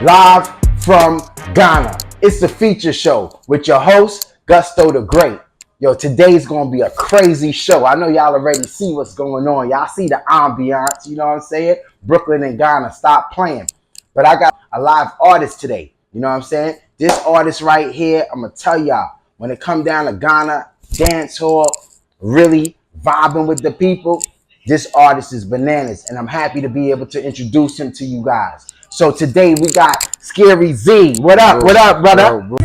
live from Ghana. It's the feature show with your host, Gusto DaGreat. Yo, today's gonna be a crazy show. I know y'all already see what's going on. Y'all see the ambiance, you know what I'm saying? Brooklyn and Ghana, stop playing. But I got a live artist today, you know what I'm saying? This artist right here, I'm gonna tell y'all, when it come down to Ghana, dancehall, really vibing with the people, this artist is bananas, and I'm happy to be able to introduce him to you guys. So today we got Skery Zee. What up, brother? Bro.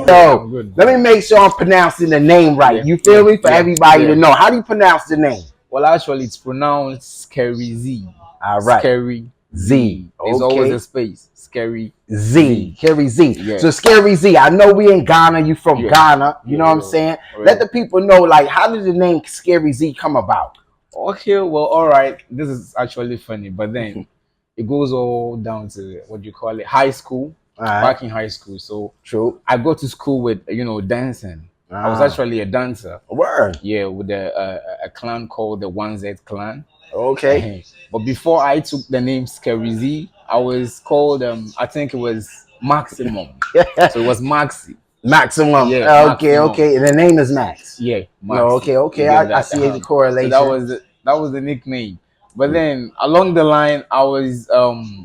Yo, let me make sure I'm pronouncing the name right. You feel me? For everybody to know. How do you pronounce the name? Well, actually, it's pronounced Skery Zee. All right. Skery Zee. There's always a space. Skery Zee. Skery Zee. Yeah. So Skery Zee, I know we in Ghana. You from Ghana. You know what I'm saying? Right. Let the people know, like, how did the name Skery Zee come about? Okay, well, all right. This is actually funny, but then it goes all down to what you call it, high school. Back in high school. So true. I go to school with, dancing. I was actually a dancer. Word. Yeah, with a clan called the 1Z clan. Okay. But before I took the name Skery Zee, I was called, I think it was Maximum. So it was Maxi. Maximum. Yeah. Okay, Maximum. Okay. And the name is Max. Yeah. Maxi. No, okay. I see the correlation. So that was the nickname. But then along the line, I was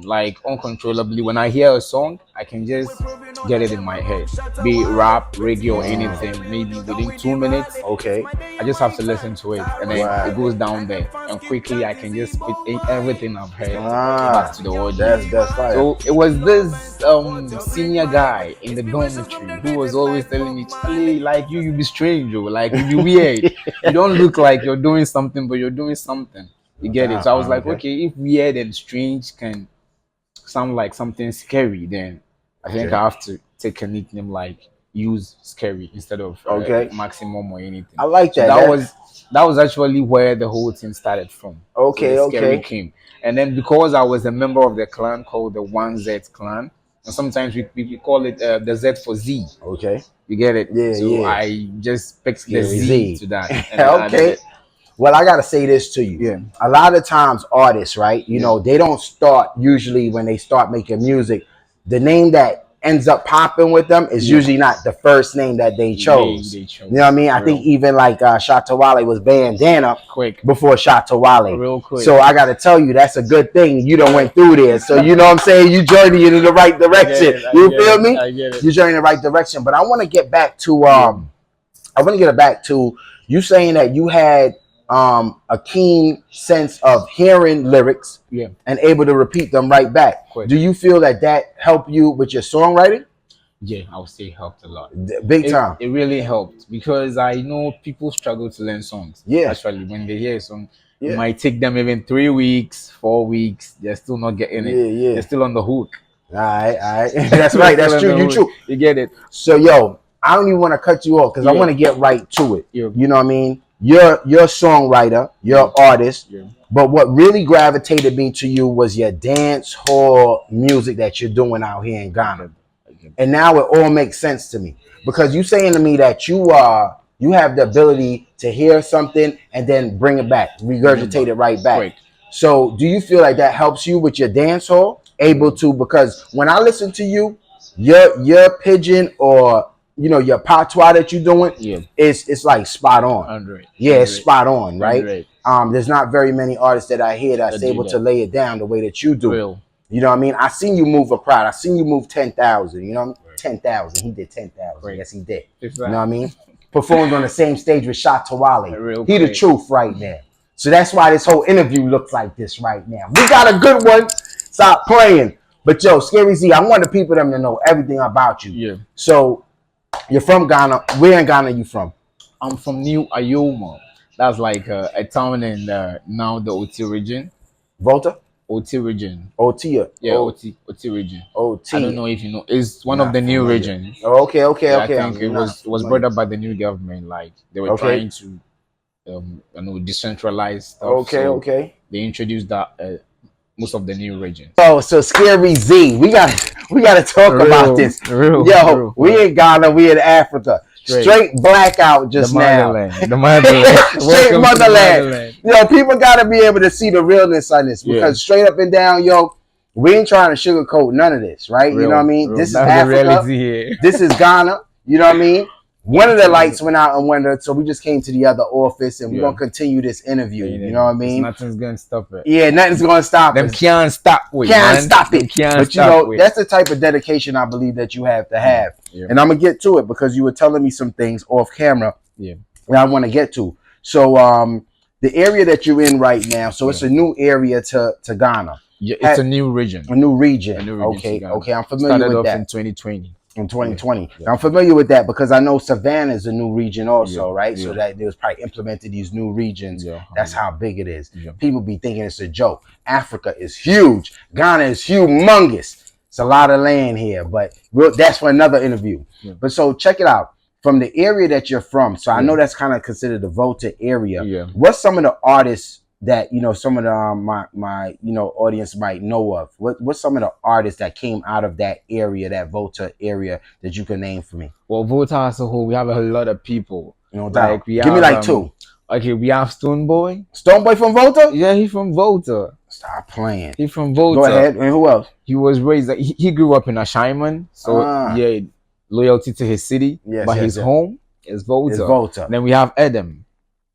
like uncontrollably, when I hear a song, I can just get it in my head, be it rap, reggae, or anything. Maybe within 2 minutes, okay, I just have to listen to it, and then it goes down there, and quickly I can just spit everything I've heard back to the audience. That's fine. So it was this senior guy in the dormitory who was always telling me, Charlie, like you be strange, or like you be weird. You don't look like you're doing something, but you're doing something. You get it? So I was like, okay, if weird and strange can sound like something scary, then I think I have to take a nickname like use Skery instead of Maximum or anything. I like that. So that was actually where the whole thing started from. Okay, so Skery came. And then because I was a member of the clan called the 1Z clan, and sometimes we call it the Z for Z. Okay. You get it? Yeah, so I just picked the Z to that. And okay. Well, I got to say this to you. Yeah. A lot of times artists, right, you know, they don't start usually when they start making music. The name that ends up popping with them is usually not the first name that they chose. You know what I mean? I think even like Shatawale was Bandana before Shatawale. Real quick. So I got to tell you, that's a good thing. You done went through there. So you know what I'm saying? You journey in the right direction. You feel me? I get it. You journey in the right direction. But I want to get back to, you saying that you had a keen sense of hearing lyrics and able to repeat them right back. Do you feel that helped you with your songwriting? Yeah, I would say it helped a lot. Big time. It really helped because I know people struggle to learn songs. Yeah. Actually, when they hear a song, it might take them even 3 weeks, 4 weeks. They're still not getting it. Yeah. They're still on the hook. All right. That's right. That's true. You true. You get it. So, yo, I don't even want to cut you off because I want to get right to it. You know what I mean? You're a songwriter, you're an artist, but what really gravitated me to you was your dance hall music that you're doing out here in Ghana. And now it all makes sense to me because you saying to me that you have the ability to hear something and then bring it back, regurgitate it right back. Right. So do you feel like that helps you with your dance hall? Able to, because when I listen to you, your pigeon or your patois that you're doing, it's like spot on. It's spot on, right? There's not very many artists that I hear that's able to lay it down the way that you do. You know what I mean? I seen you move a crowd. I seen you move 10,000. You know, 10,000. He did 10,000. Yes, he did. You know what I mean? Performed on the same stage with Shatawale. He the truth right now. So that's why this whole interview looks like this right now. We got a good one. Stop playing. But yo, Skery Zee, I want the people them to know everything about you. Yeah. So you're from Ghana. Where in Ghana are you from? I'm from New Ayoma. That's like a town in now the OT region. Volta? OT region. OT? Yeah, OT region. OT. I don't know if you know. It's one of the new regions. Okay. I think it was brought up by the new government. Like they were trying to decentralize stuff. Okay. They introduced that most of the new regions. Oh, so Skery Zee, we gotta talk about this. We in Ghana, we in Africa. Straight blackout just now. The motherland. Straight motherland. Yo, people gotta be able to see the realness on this because straight up and down, yo, we ain't trying to sugarcoat none of this, right? You know what I mean? This is Africa. This is Ghana. You know what I mean? One of the lights went out in winter, so we just came to the other office and we're going to continue this interview. You know what I mean? Nothing's going to stop it. Yeah, nothing's going to stop Them can't stop it. Can't stop it. But you know, that's the type of dedication I believe that you have to have. Yeah. And I'm going to get to it because you were telling me some things off camera that I want to get to. So the area that you're in right now, so it's a new area to Ghana. Yeah, it's a new region. A new region. Okay, I'm familiar with that. In 2020. In 2020. Now, I'm familiar with that because I know Savannah is a new region also, right? So that there was probably implemented these new regions. That's how big it is. People be thinking it's a joke. Africa is huge. Ghana is humongous. It's a lot of land here, but that's for another interview. But so check it out. From the area that you're from, so I know that's kind of considered the Volta area. What's some of the artists that some of the my audience might know of? What's some of the artists that came out of that area, that Volta area, that you can name for me? Well, Volta as a whole, we have a lot of people. Like give me like two. Okay, we have Stoneboy. Stoneboy from Volta? Yeah, he's from Volta. Stop playing. He's from Volta. Go ahead. And who else? He was raised. He grew up in Ashaiman, so loyalty to his city. But his home is Volta. It's Volta. Then we have Edem.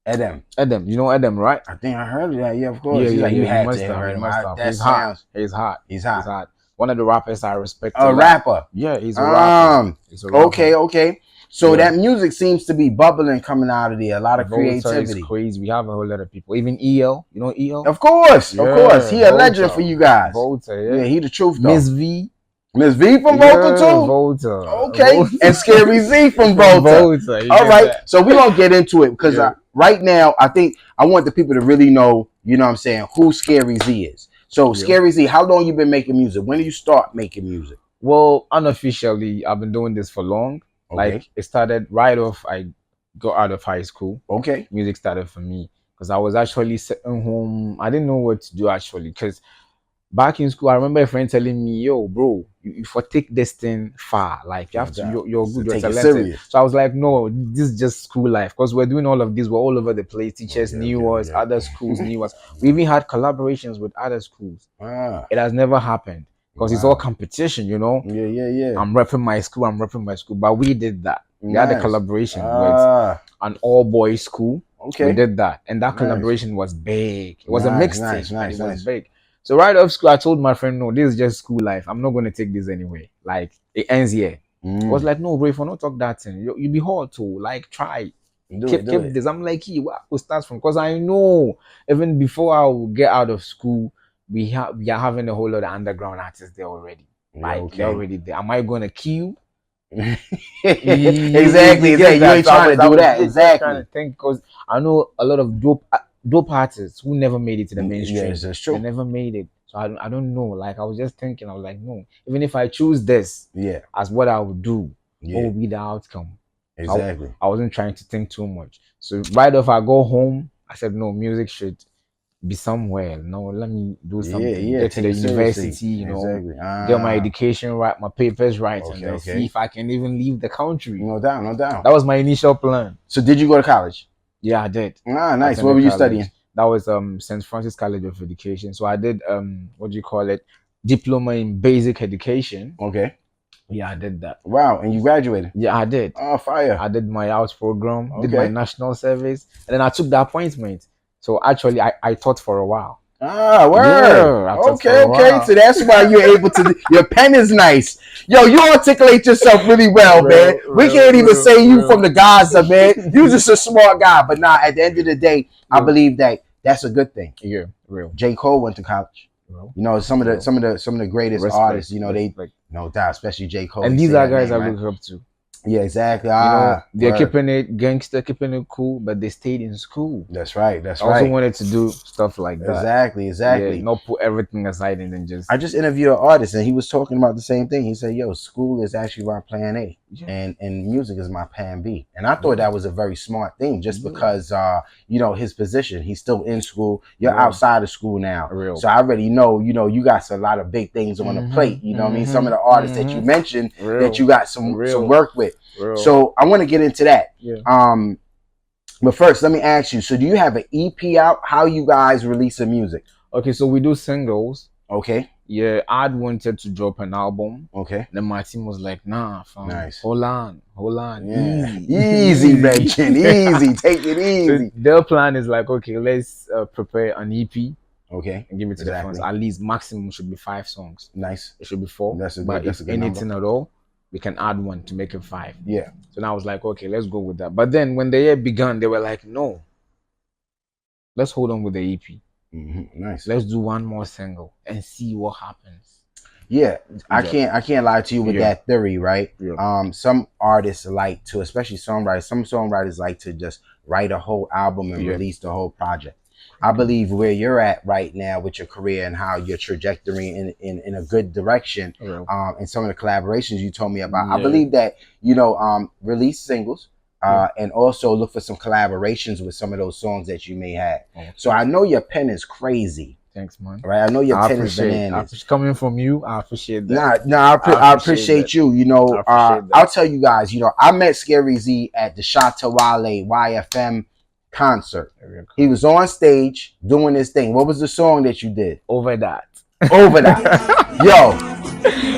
Edem, you know Edem, right? I think I heard of that. Yeah, of course. You had to heard him. He's hot. One of the rappers I respect. A rapper. Yeah, he's a rapper. Okay. So that music seems to be bubbling coming out of there. A lot of creativity. Is crazy. We have a whole lot of people. Even EL. You know EL? Of course. He a legend for you guys. Volta, yeah, he the truth though. Miss V from Volta too? Volta. Okay. Volta. And Skery Zee from Volta. All right. So we're going to get into it because right now, I think I want the people to really know, you know what I'm saying, who Skery Zee is. So Skery Zee, how long you been making music? When did you start making music? Well, unofficially, I've been doing this for long. Like it started right off, I got out of high school. Music started for me because I was actually sitting home. I didn't know what to do actually because back in school, I remember a friend telling me, yo, bro, you for take this thing far. Like, you have to, you're good, you're talented. So I was like, no, this is just school life. Because we're doing all of this. We're all over the place. Teachers knew us. Other schools knew us. We even had collaborations with other schools. It has never happened. Because it's all competition, you know? I'm repping my school. But we did that. We had a collaboration with an all-boys school. We did that. And that collaboration was big. It was a mixtape. It was big. So right off school, I told my friend, no, this is just school life. I'm not going to take this anyway. Like, it ends here. I was like, no, bro, if I don't talk that thing, you be hard to. Like, try. Keep this. I'm like, what starts from? Because I know, even before I will get out of school, we are having a whole lot of underground artists there already. Like, they're already there. Am I going to kill? Exactly. You ain't trying to do that. Exactly. Trying to think because I know a lot of dope artists who never made it to the mainstream. Yes, that's true. They never made it. So I don't know. Like I was just thinking, I was like, no, even if I choose this as what I would do, what would be the outcome? Exactly. I wasn't trying to think too much. So right off I go home, I said, no, music should be somewhere. No, let me do something. Get to the university, you know, get my education right, my papers right, and then see if I can even leave the country. No doubt. That was my initial plan. So did you go to college? Yeah, I did. Nice. What were you studying? That was St. Francis College of Education. So I did diploma in basic education. Yeah, I did that. Wow, and you graduated? Yeah, I did. Oh, fire. I did my house program, did my national service, and then I took the appointment. So actually I taught for a while. Word. Yeah, okay. So that's why you're able to. Your pen is nice. Yo, you articulate yourself really well, man. We can't even say you from the Gaza, man. You just a smart guy. But at the end of the day, I believe that's a good thing. Yeah, real. J. Cole went to college. You know, some of the greatest artists. You know, they no doubt, especially J. Cole. And these are guys I look up to. Yeah, exactly. You know, they're Word. keeping it gangster, keeping it cool, but they stayed in school. That's right. That's I also right. wanted to do stuff like that. Exactly. Yeah, Exactly. not put everything aside and then just. I just interviewed an artist and he was talking about the same thing. He said, "Yo, school is actually my plan A, Yeah. and music is my plan B." And I thought that was a very smart thing, just Yeah. because you know, his position. He's still in school. You're Yeah. outside of school now, Real. so I already know. You know, you got a lot of big things on the plate. You know what I mean? Some of the artists that you mentioned that you got some work with. Real. So I want to get into that. Yeah. But first, let me ask you. So, do you have an EP out? How you guys release the music? Okay, so we do singles. Okay. Yeah, I'd wanted to drop an album. Okay. Then my team was like, "Nah, fam. Nice. Hold on. Yeah. Easy, mention. Easy. Take it easy." So their plan is like, okay, let's prepare an EP. Okay. And give it to the fans. At least maximum should be 5 songs. Nice. It should be 4. That's a but good, if anything number. at all, we can add 1 to make it 5. Yeah. So now I was like, okay, let's go with that. But then when the year began, they were like, no, let's hold on with the EP. Nice. Let's do 1 more single and see what happens. Yeah, I can't lie to you with that theory, right? Yeah. Some artists like to, especially songwriters. Some songwriters like to just write a whole album and release the whole project. I believe where you're at right now with your career and how your trajectory in a good direction, and some of the collaborations you told me about. I believe that, you know, release singles, and also look for some collaborations with some of those songs that you may have. So I know your pen is crazy. Thanks, man. Right, I know your pen is bananas. Coming from you, I appreciate that. I appreciate you. You know, I'll tell you guys. You know, I met Skery Zee at the Shatawale YFM concert. He was on stage doing this thing. What was the song that you did? Over That. Over That.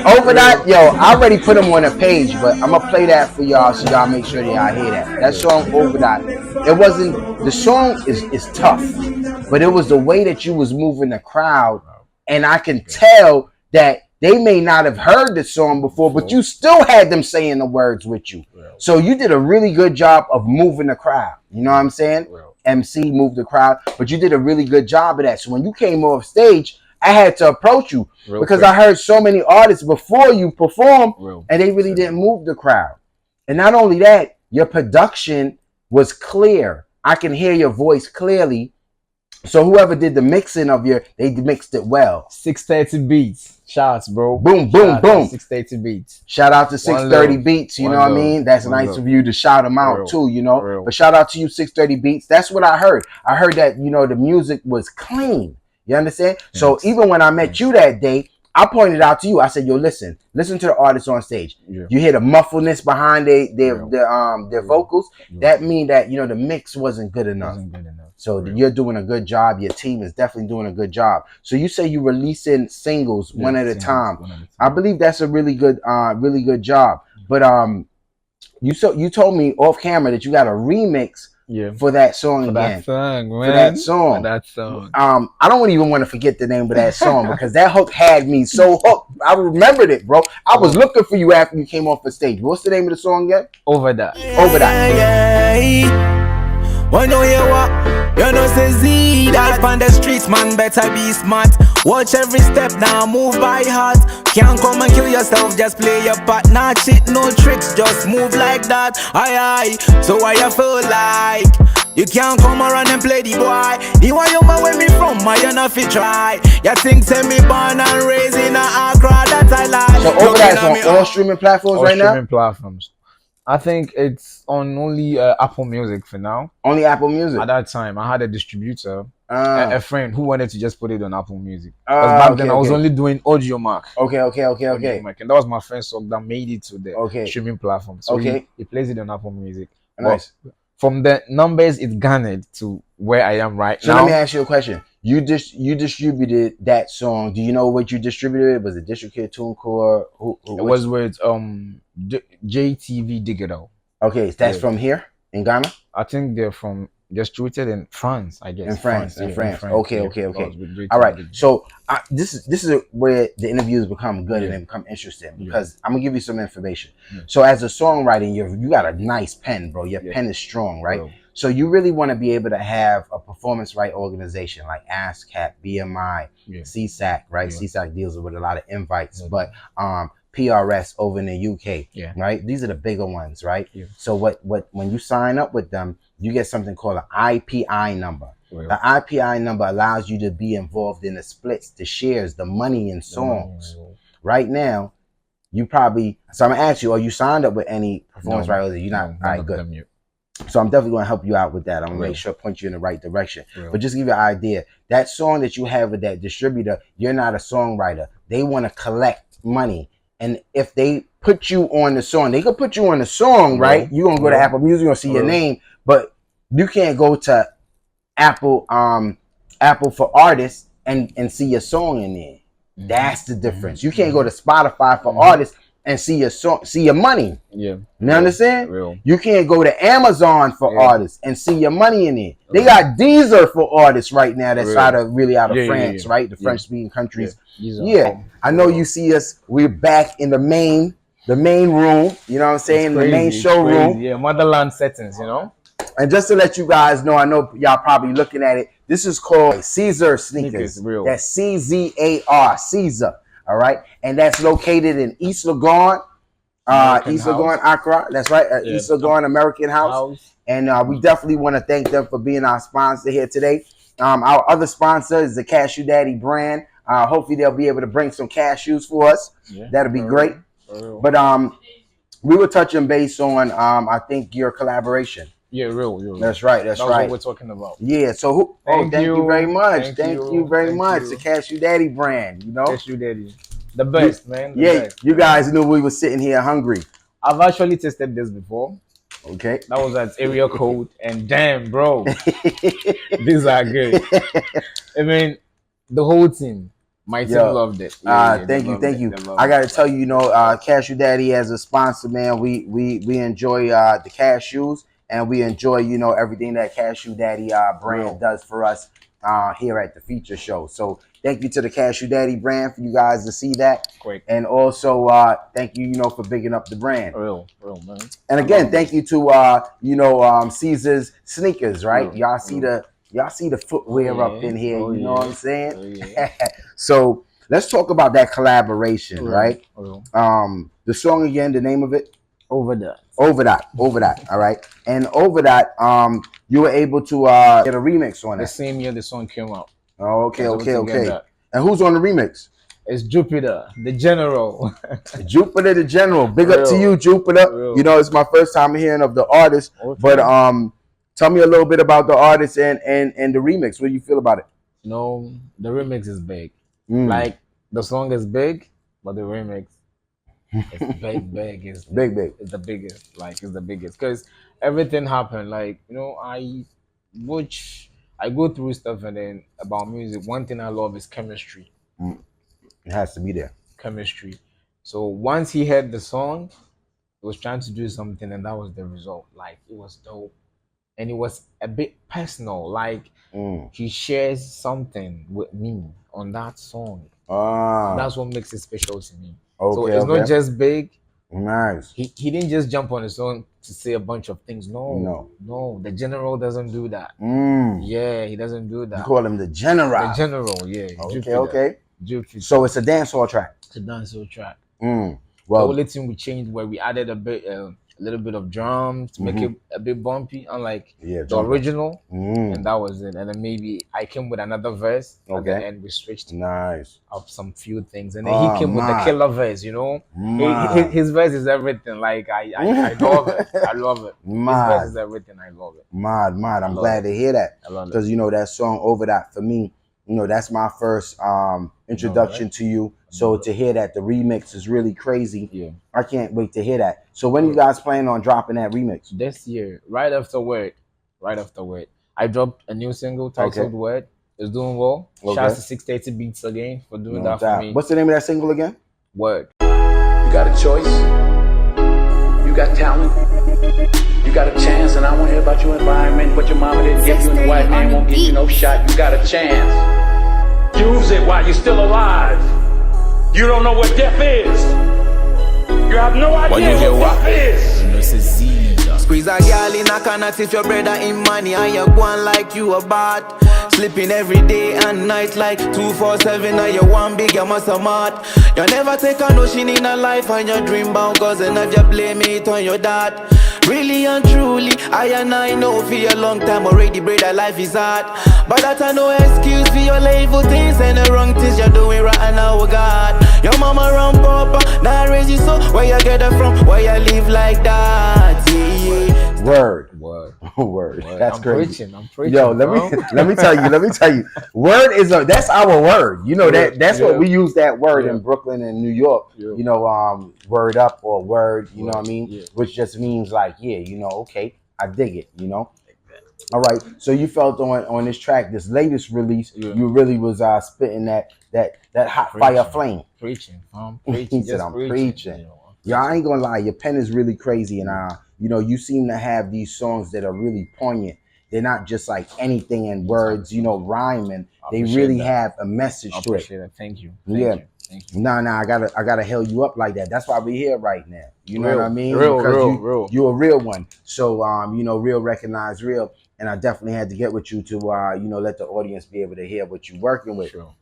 Over That. Yo, I already put him on a page, but I'm gonna play that for y'all so y'all make sure that y'all hear that. That song, Over That. It wasn't, the song is tough, but it was the way that you was moving the crowd, and I can tell that they may not have heard the song before, but you still had them saying the words with you. So you did a really good job of moving the crowd. You know what I'm saying? MC moved the crowd, but you did a really good job of that. So when you came off stage, I had to approach you because I heard so many artists before you perform, and they really didn't move the crowd. And not only that, your production was clear. I can hear your voice clearly. So whoever did the mixing of they mixed it well. 630 beats. Shouts, bro. Boom, boom, boom. 630 beats. Shout out to 630 beats, you know what I mean? That's nice of you to shout them out too, you know? But shout out to you, 630 beats. That's what I heard. I heard that, you know, the music was clean. You understand? Yes. So even when I met you that day, I pointed out to you. I said, "Yo, listen to the artists on stage. You hear the muffledness behind their vocals. That mean that, you know, the mix wasn't good enough. So you're doing a good job. Your team is definitely doing a good job. So you say you releasing singles one at a time. I believe that's a really good job. But you told me off camera that you got a remix for that song again. For that song. I don't even want to forget the name of that song because that hook had me so hooked. I remembered it, bro. I was looking for you after you came off the stage. What's the name of the song again? Over That. Over That. When you hear what? You know say Z that on the streets, man, better be smart. Watch every step now, move by heart. Can't come and kill yourself, just play your part. Not shit, no tricks, just move like that. Aye, aye, so why you feel like you can't come around and play the boy? The one you where me from, I you not fit try. You think say me born and raised in Accra, that I like. So Over That is on all streaming platforms right now? All streaming platforms. I think it's on only Apple Music for now. Only Apple Music? At that time, I had a distributor, a friend who wanted to just put it on Apple Music. Because back then I was only doing Audio Mac. Okay. And that was my first song that made it to the streaming platform. So he plays it on Apple Music. Nice. But from the numbers it garnered to where I am right now. So let me ask you a question. You distributed that song. Do you know what you distributed? Was it DistroKid, TuneCore? It was with JTV Digital. Okay, that's from here in Ghana. I think they're from distributed in France. I guess in France. Okay. All right. So this is where the interviews become good and they become interesting because I'm gonna give you some information. So as a songwriter, you got a nice pen, bro. Your pen is strong, right? So you really want to be able to have a performance right organization like ASCAP, BMI, CSAC, right? CSAC deals with a lot of invites, but PRS over in the UK. Yeah. Right. These are the bigger ones, right? Yeah. So when you sign up with them, you get something called an IPI number. Well, The IPI number allows you to be involved in the splits, the shares, the money in songs. Right now, you probably. So I'm gonna ask you: are you signed up with any performance rights? You're not. All right, good. So I'm definitely gonna help you out with that. I'm gonna make sure point you in the right direction. But just to give you an idea, that song that you have with that distributor, you're not a songwriter. They want to collect money, and if they put you on the song, they could put you on the song, right? You're gonna go to Apple Music, you're gonna see your name, but you can't go to Apple for artists and see your song in there. That's the difference. You can't go to Spotify for artists and see your song, see your money. Yeah. You understand? Real. You can't go to Amazon for artists and see your money in there. They got Deezer for artists right now that's out of France, right? The French speaking countries. Yeah. I know you see us, we're back in the main room, you know what I'm saying? The main showroom. Yeah, motherland settings, you know? And just to let you guys know, I know y'all probably looking at it. This is called Caesar Sneakers. That's CZAR, Caesar. All right. And that's located in East Legon, Legon, Accra. That's right. East Legon American House. And we definitely want to thank them for being our sponsor here today. Our other sponsor is the Cashew Daddy brand. Hopefully they'll be able to bring some cashews for us. That'll be great. But we were touching base on, I think, your collaboration. Yeah, real. That's right. That's right. What we're talking about. Yeah. So, thank you very much. Thank you very much. The Cashew Daddy brand, you know. Cashew Daddy, the best, man. Best. You guys knew we were sitting here hungry. I've actually tested this before. Okay. That was at area code, and damn, bro, these are good. I mean, the whole team. My team loved it. Thank you. I gotta tell you, you know, Cashew Daddy as a sponsor, man. We enjoy the cashews. And we enjoy, you know, everything that Cashew Daddy brand does for us here at the feature show. So thank you to the Cashew Daddy brand for you guys to see that. Quick. And also thank you, you know, for bigging up the brand. Real, man. And again, thank you to you know, Caesar's Sneakers, right? Y'all see the footwear up in here. You know what I'm saying? So let's talk about that collaboration, right? The song again, the name of it. Over that. All right. And Over That, you were able to get a remix on it. The same year the song came out. Oh, okay. And who's on the remix? It's Jupiter, the General. Jupiter, the General. Big up to you, Jupiter. You know, it's my first time hearing of the artist. But tell me a little bit about the artist and the remix. What do you feel about it? You know, the remix is big. Like, the song is big, but the remix it's big. It's big. It's the biggest. Like, it's the biggest. Because everything happened. Like, you know, I go through stuff, and then about music, one thing I love is chemistry. It has to be there. Chemistry. So once he heard the song, he was trying to do something, and that was the result. Like, it was dope. And it was a bit personal. Like, he shares something with me on that song. That's what makes it special to me. So it's not just big. Nice. He didn't just jump on the song to say a bunch of things. No. The General doesn't do that. Yeah, he doesn't do that. You call him the General. The General, yeah. Okay. Jupiter. So it's a dancehall track. It's a dancehall track. Well, the only thing we changed where we added a little bit of drums to make it a bit bumpy, unlike the original, and that was it. And then maybe I came with another verse, and then we switched up some few things, and then he came with the killer verse. You know, his verse is everything. Like I love it. I love it. His verse is everything. I love it. Mad. I'm glad to hear that, because you know that song Over That for me, you know, that's my first introduction to you. So to hear that the remix is really crazy. Yeah. I can't wait to hear that. So when you guys plan on dropping that remix? This year, right after Word. I dropped a new single titled Word. It's doing well. Shout out to 630 Beats again for doing that for me. What's the name of that single again? Word. You got a choice. You got talent. You got a chance, and I want to hear about your environment, what your mama didn't give you, and the white man won't give you no shot. You got a chance. Use it while you're still alive. You don't know what death is. You have no idea what death is. Squeeze a girl in a corner if your brother in money and you going like you a bad. Sleeping every day and night like 247 and you one big, you must a mad. You never take a notion in a life and you dream bound cause and if you blame it on your dad. Really and truly, I know for a long time already, brother, life is hard. But that I no excuse for your evil things and the wrong things you're doing right now, God. Your mama run papa, now raise you so. Where you get it from? Why you live like that? Yeah. Word. That's crazy. I'm preaching. Yo, let me tell you. Word is that's our word. You know that's what we use that word in Brooklyn and New York. You know, word up or word. You know what I mean? Which just means like, okay, I dig it. You know. All right. So you felt on this track, this latest release, you really was spitting that hot fire flame. Preaching. He said, I'm preaching. Yeah, I ain't gonna lie. Your pen is really crazy, and you seem to have these songs that are really poignant. They're not just like anything in words, rhyming. They really have a message to it. Thank you. Thank you. Nah, I gotta hell you up like that. That's why we're here right now. You know what I mean? Real. You're a real one. So real recognize real. And I definitely had to get with you to let the audience be able to hear what you're working with. Sure.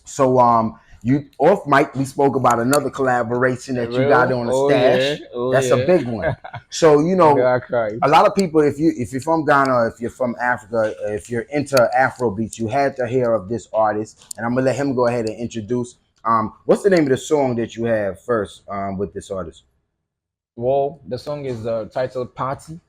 So you off mic, we spoke about another collaboration that you got on the stash. That's a big one. So a lot of people, if you're from Ghana, if you're from Africa, if you're into Afro beats, you had to hear of this artist. And I'm gonna let him go ahead and introduce. What's the name of the song that you have first with this artist? Well, the song is titled Party.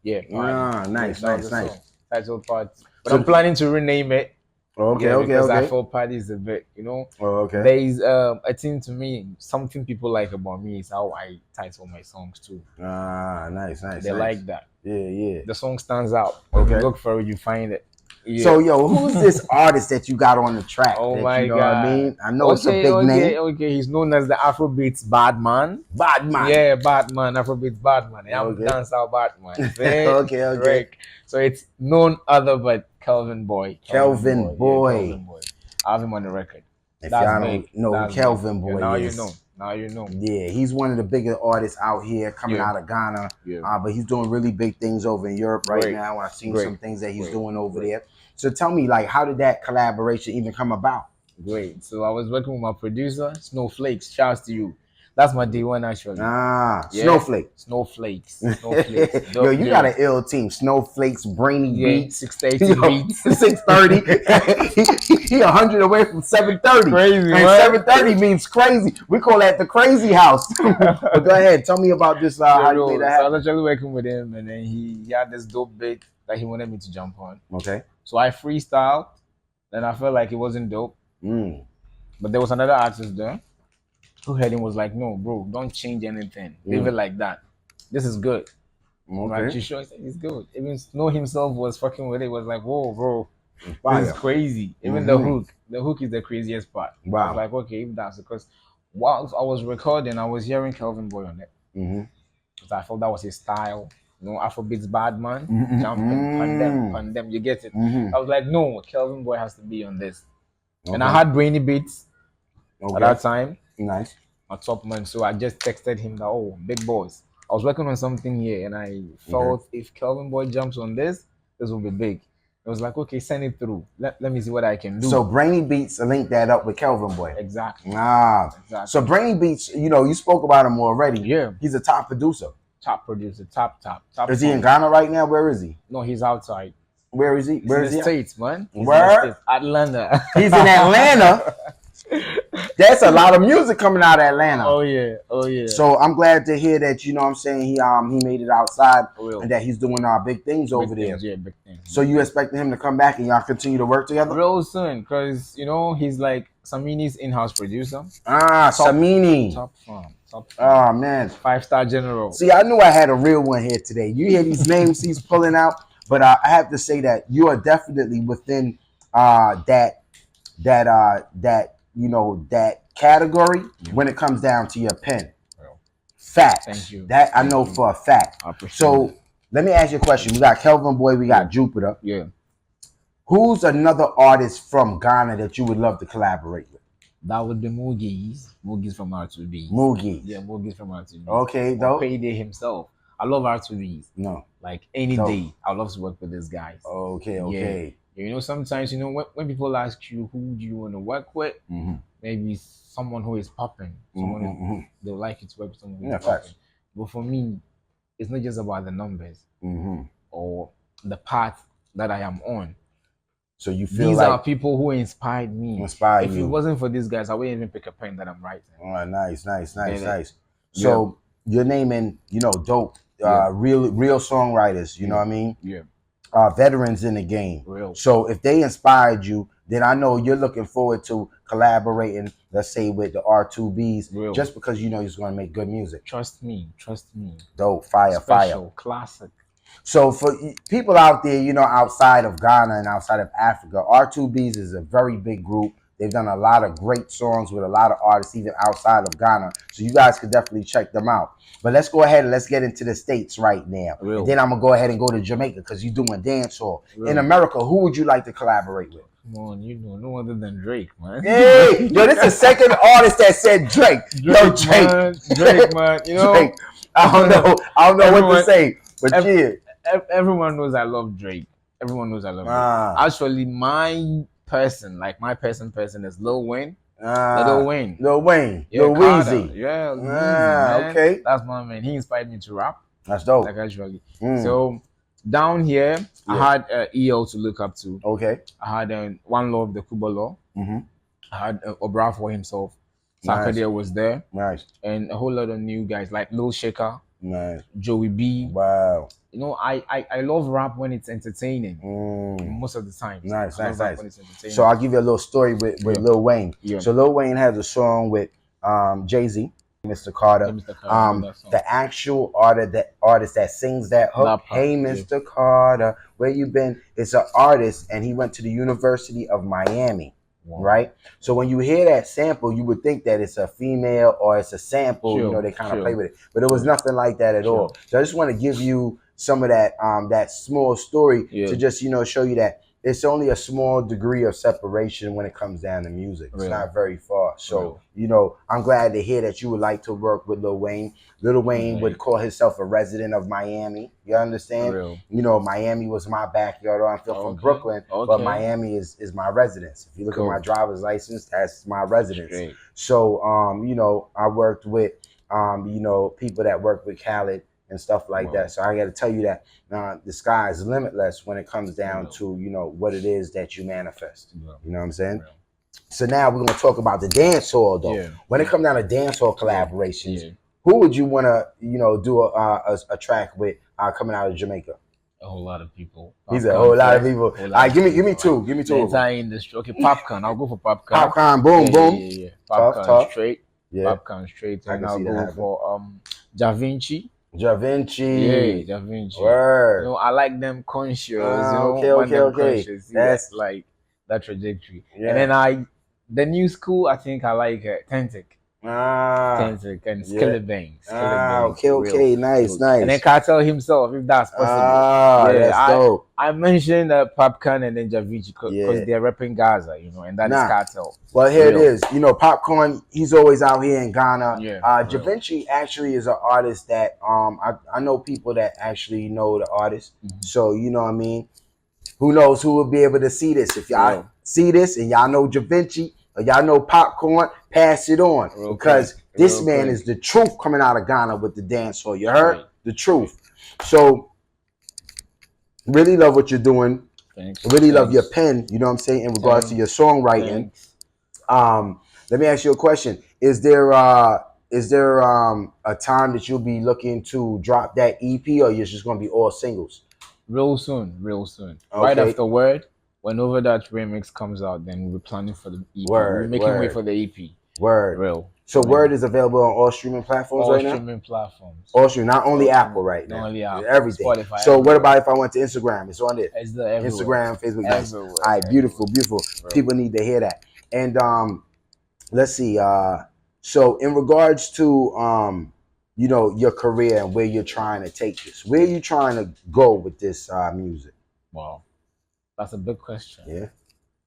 Yeah. Party. Nice. Titled Party. But I'm planning to rename it. Okay. Because I feel party is a bit, There is a thing to me, something people like about me is how I title my songs too. Nice. They like that. Yeah. The song stands out. Okay. Look for it, you find it. Yeah. So, who's this artist that you got on the track? Oh my God. What I mean? I know it's a big name. Okay, he's known as the Afrobeats Badman. Yeah, Badman, Afrobeats Badman. I'm dancehall Badman. Okay. Right. So it's none other but Kelvin Boy. Kelvin Boy. I have him on the record. If y'all don't know who Kelvin Boy now is. Now you know. Yeah, he's one of the bigger artists out here coming out of Ghana. But he's doing really big things over in Europe right now. I've seen some things that he's doing over there. So tell me, like, how did that collaboration even come about? Great. So I was working with my producer, Snowflakes. Shouts to you. That's my day one actually. Snowflakes. Yo, you got an ill team. Snowflakes, Brainy Beats. 630 beats. 630. He 100 away from 730. Crazy, and 730 means crazy. We call that the crazy house. But go ahead. Tell me about this. How you made that happen. So I was actually working with him, and then he had this dope beat that he wanted me to jump on. Okay. So I freestyled, and I felt like it wasn't dope. But there was another artist there who heard him was like, no, bro, don't change anything. Leave it like that. This is good. Like, you sure? It's good. Even Snow himself was fucking with it. Was like, whoa, bro, this is crazy. Even the hook is the craziest part. Wow. I was like, okay, if that's because while I was recording, I was hearing Kelvin Boy on it. Because I felt that was his style. Afrobeats Badman, jumping, condemn, you get it. I was like, no, Kelvin Boy has to be on this. And I had Brainy Beats at that time. Nice. A top man. So I just texted him that, big boys. I was working on something here and I felt if Kelvin Boy jumps on this will be big. I was like, okay, send it through. Let me see what I can do. So Brainy Beats link that up with Kelvin Boy. Exactly. Exactly. So Brainy Beats, you spoke about him already. Yeah. He's a top producer. Top producer, top. Is he in Ghana right now? Where is he? No, he's outside. Where is he? Where is he? States, man. Where? Atlanta. He's in Atlanta. That's a lot of music coming out of Atlanta. Oh yeah. So I'm glad to hear that. You know what I'm saying? He made it outside and that he's doing big things over there. Yeah, big things. So you expecting him to come back and y'all continue to work together? Real soon, because he's like Samini's in-house producer. Samini. Top farm. Oh man, 5-star general. See, I knew I had a real one here today. You hear these names he's pulling out, but I have to say that you are definitely within that category when it comes down to your pen. Facts. Thank you. That I know for a fact. So let me ask you a question. We got Kelvin Boy, we got Jupiter. Yeah. Who's another artist from Ghana that you would love to collaborate with? That would be Moogies. Moogies from R2B. Moogies. Yeah, Moogies from R2B. Okay, though. Payday himself. I love R2Bs. No. Like any Dope. day, I love to work with these guys. Okay, okay. Yeah. You know, sometimes, you know, when people ask you who do you want to work with, maybe someone who is popping, someone they'll like you to work with someone who is popping. But for me, it's not just about the numbers or the path that I am on. So you feel these are people who inspired me. If it wasn't for these guys, I wouldn't even pick a pen that I'm writing. Oh, nice. So you're naming, you know, dope, real songwriters. You know what I mean? Yeah. Veterans in the game. Real. So if they inspired you, then I know you're looking forward to collaborating, let's say, with the R2Bs, just because you know he's going to make good music. Trust me. Dope, fire. Classic. So for people out there, you know, outside of Ghana and outside of Africa, R2Bs is a very big group. They've done a lot of great songs with a lot of artists, even outside of Ghana. So you guys could definitely check them out. But let's go ahead and let's get into the States right now. And then I'm going to go ahead and go to Jamaica because you're doing dancehall. In America, who would you like to collaborate with? Come on, you know, no other than Drake, man. Hey, yo, this is the second artist that said Drake. Drake, man. You know, Drake. I don't know what to say, but everyone knows I love Drake. Everyone knows I love Drake. Actually, my person is Lil Wayne. Lil Wayne. Lil Weezy. Yeah, okay. That's my man. He inspired me to rap. That's dope. Like actually. So down here, I had EL to look up to. Okay. I had One Love, the Kuba Law. I had Obrafour himself. Sakadia was there. Nice. And a whole lot of new guys like Lil Shaker. Nice. Joey B. Wow. You know, I love rap when it's entertaining. Most of the time. Nice. So I'll give you a little story with Lil Wayne. Yeah. So Lil Wayne has a song with Jay-Z, Mr. Carter. The actual artist that sings that hook, hey Mr. Carter, where you been? It's an artist, and he went to the University of Miami. Wow. Right? So when you hear that sample, you would think that it's a female or it's a sample, you know, they kind of play with it. But it was nothing like that at all. So I just want to give you some of that that small story to just, you know, show you that it's only a small degree of separation when it comes down to music. It's not very far. So, you know, I'm glad to hear that you would like to work with Lil Wayne. Lil Wayne would call himself a resident of Miami. You understand? You know, Miami was my backyard. I'm still from Brooklyn, but Miami is my residence. If you look at my driver's license, that's my residence. So, you know, I worked with, you know, people that work with Khaled and stuff like that. So I got to tell you that the sky is limitless when it comes down to, you know, what it is that you manifest. You know what I'm saying? So now we're going to talk about the dancehall, though. When it comes down to dancehall collaborations, who would you want to, you know, do a track with coming out of Jamaica? A whole lot of people. He's a whole lot of people. All right, give me two. Give me two. The industry. Okay, Popcorn. I'll go for Popcorn. Popcorn, boom, boom. Yeah. Popcorn straight. Popcorn straight. And I'll go for Da Vinci. Da Vinci. Da Vinci. Word. You know, I like them conscious. You know, okay. That's like that trajectory. And then the new school, I think I like Tentic. Tentic and Skillabang. Okay. Nice. And then Cartel himself, if that's possible. That's dope. I mentioned Popcorn and then Javici because they're repping Gaza, you know, and that is Cartel. Well, here it is. You know, Popcorn, he's always out here in Ghana. Da Vinci actually is an artist that I know people that actually know the artist. So, you know what I mean? Who knows who will be able to see this? If y'all see this and y'all know Da Vinci, or y'all know Popcorn, pass it on. Because this man is the truth coming out of Ghana with the dancehall. You heard? The truth. So, really love what you're doing. Really love your pen, you know what I'm saying, in regards to your songwriting. Let me ask you a question. Is there a time that you'll be looking to drop that EP, or you're just going to be all singles? Real soon. Right after Word. Whenever that remix comes out, then we're planning for the EP. We're making way for the EP. Word. So Word is available on all streaming platforms right now? All streaming platforms. All streaming, not only Apple right now. Not only Apple. Everything. Spotify. So what about if I went to Instagram? It's on there. It's there Instagram, Facebook. Everywhere. All right, beautiful. People need to hear that. And let's see. So in regards to you know, your career and where you're trying to take this, where are you trying to go with this music? Wow. That's a big question. Yeah.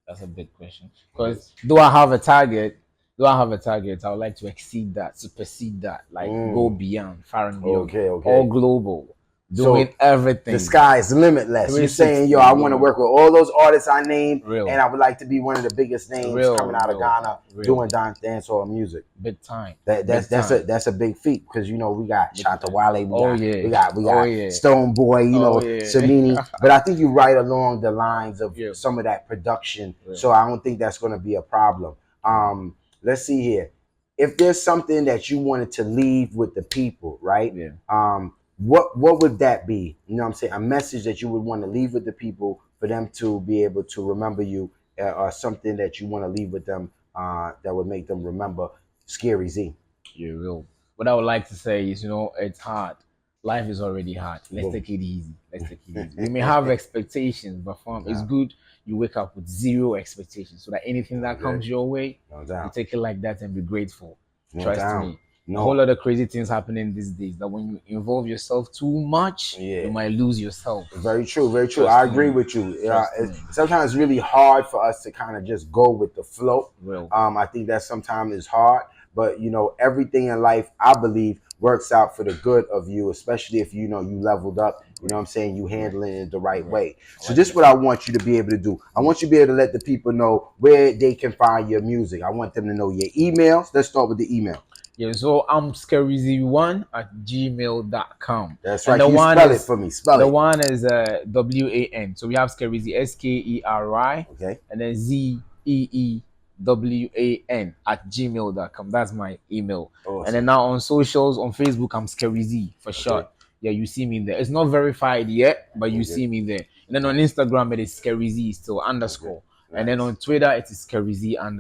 That's a big question. Because though I have a target, do I have a target? I would like to exceed that, supersede that, like go beyond, far and beyond, all global, doing everything. The sky is limitless. You're saying, yo, I want to work with all those artists I named, and I would like to be one of the biggest names coming out of Ghana doing dancehall music. Big time. That's a big feat because you know we got Shatta Wale, we got Stone Boy, you know, Samini. But I think you right along the lines of some of that production, so I don't think that's going to be a problem. Let's see here. If there's something that you wanted to leave with the people, right? What would that be? You know what I'm saying? A message that you would want to leave with the people for them to be able to remember you, or something that you want to leave with them that would make them remember Skery Zee. Yeah, real. What I would like to say is, you know, it's hard. Life is already hard. Let's take it easy. We may have expectations, but it's good you wake up with zero expectations, so that anything that comes your way, you take it like that and be grateful. Trust me. A whole lot of crazy things happening these days that when you involve yourself too much, you might lose yourself. Very true, very true. I agree with you. Sometimes it's really hard for us to kind of just go with the flow. I think that sometimes is hard, but you know, everything in life, I believe, works out for the good of you, especially if you know you leveled up. You know what I'm saying? You handling it the right way. So this is what I want you to be able to do. I want you to be able to let the people know where they can find your music. I want them to know your emails. Let's start with the email. Yeah, so I'm skeryzee1@gmail.com. That's right. Can you spell it for me? Spell it. The one is WAN. So we have Skery Zee, SKERY. Okay. And then ZEEWAN@gmail.com. That's my email. Awesome. And then now on socials, on Facebook, I'm Skery Zee for short. Yeah, you see me there. It's not verified yet, but you see me there. And then on Instagram, it is Skery Zee still _. Nice. And then on Twitter, it is Skery Zee _. On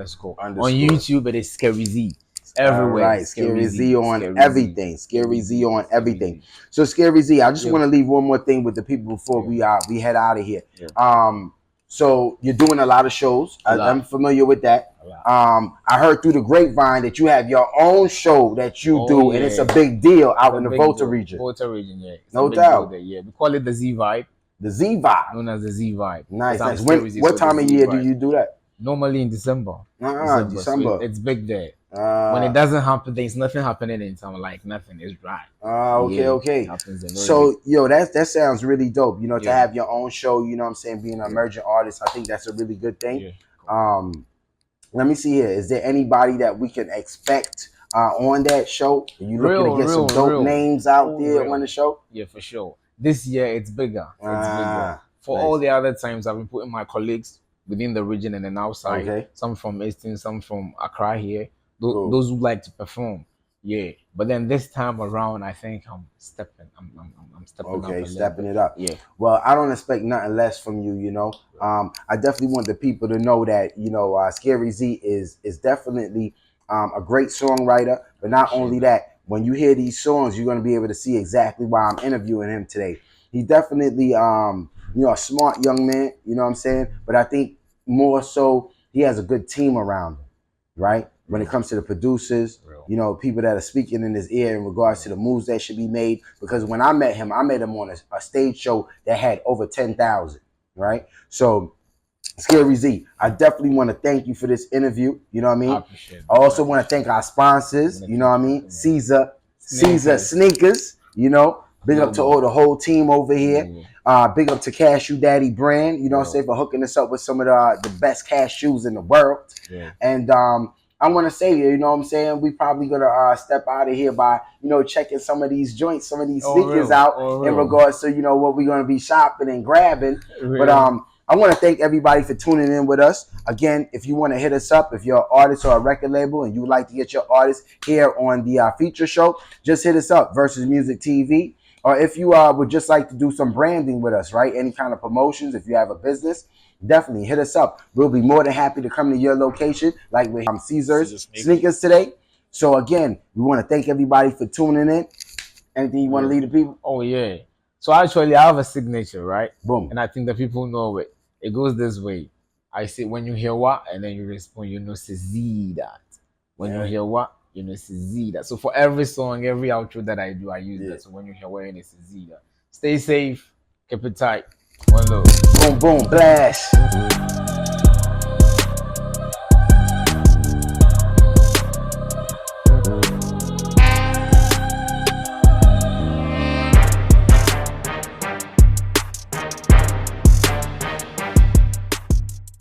YouTube, it is Skery Zee. Everywhere. Right, Skery Zee on everything. Skery Zee on everything. So Skery Zee, I just want to leave one more thing with the people before we head out of here. So you're doing a lot of shows. I'm familiar with that. I heard through the grapevine that you have your own show that you do, and it's a big deal out in the Volta region. Volta region, yeah. No doubt. Yeah, we call it the Z Vibe. The Z Vibe. Known as the Z Vibe. Nice. What time of year do you do that? Normally in December. December. So it's big there. When it doesn't happen, there's nothing happening in town. Like nothing is dry. Okay. So that sounds really dope. You know, to have your own show. You know what I'm saying? Being an emerging artist, I think that's a really good thing. Let me see here. Is there anybody that we can expect on that show? Are you looking to get some dope names out there on the show? Yeah, for sure. This year it's bigger. For all the other times, I've been putting my colleagues within the region and then outside. Some from Eastern, some from Accra here. Those who like to perform. Yeah. But then this time around, I think I'm stepping. I'm stepping it up. Yeah. Well, I don't expect nothing less from you. You know, I definitely want the people to know that Skery Zee is definitely a great songwriter. But not only that, when you hear these songs, you're going to be able to see exactly why I'm interviewing him today. He's definitely a smart young man. You know what I'm saying? But I think more so, he has a good team around him, right? When it comes to the producers, people that are speaking in his ear in regards to the moves that should be made. Because when I met him on a stage show that had over 10,000, right? So, Skery Zee, I definitely want to thank you for this interview. You know what I mean? I also want to thank our sponsors. You know what I mean? Caesar Sneakers. You know, big up to the whole team over here. Big up to Cashew Daddy brand. You know what I'm saying, for hooking us up with some of the best cashews in the world. And I want to say, you know what I'm saying, we probably going to step out of here by, checking some of these joints, some of these sneakers out in regards to, what we're going to be shopping and grabbing. But I want to thank everybody for tuning in with us. Again, if you want to hit us up, if you're an artist or a record label and you would like to get your artist here on the feature show, just hit us up, Versus Music TV. Or if you would just like to do some branding with us, right? Any kind of promotions, if you have a business, definitely hit us up. We'll be more than happy to come to your location, like with Caesar's Sneakers today. So again, we want to thank everybody for tuning in. Anything you want to leave the people? Oh yeah. So actually, I have a signature, right? Boom. And I think the people know it. It goes this way. I say when you hear what, and then you respond, say Z that. When you hear what, say Z that. So for every song, every outro that I do, I use that. So when you hear what, it's Z that. Stay safe. Keep it tight. One love. Boom, boom, blast.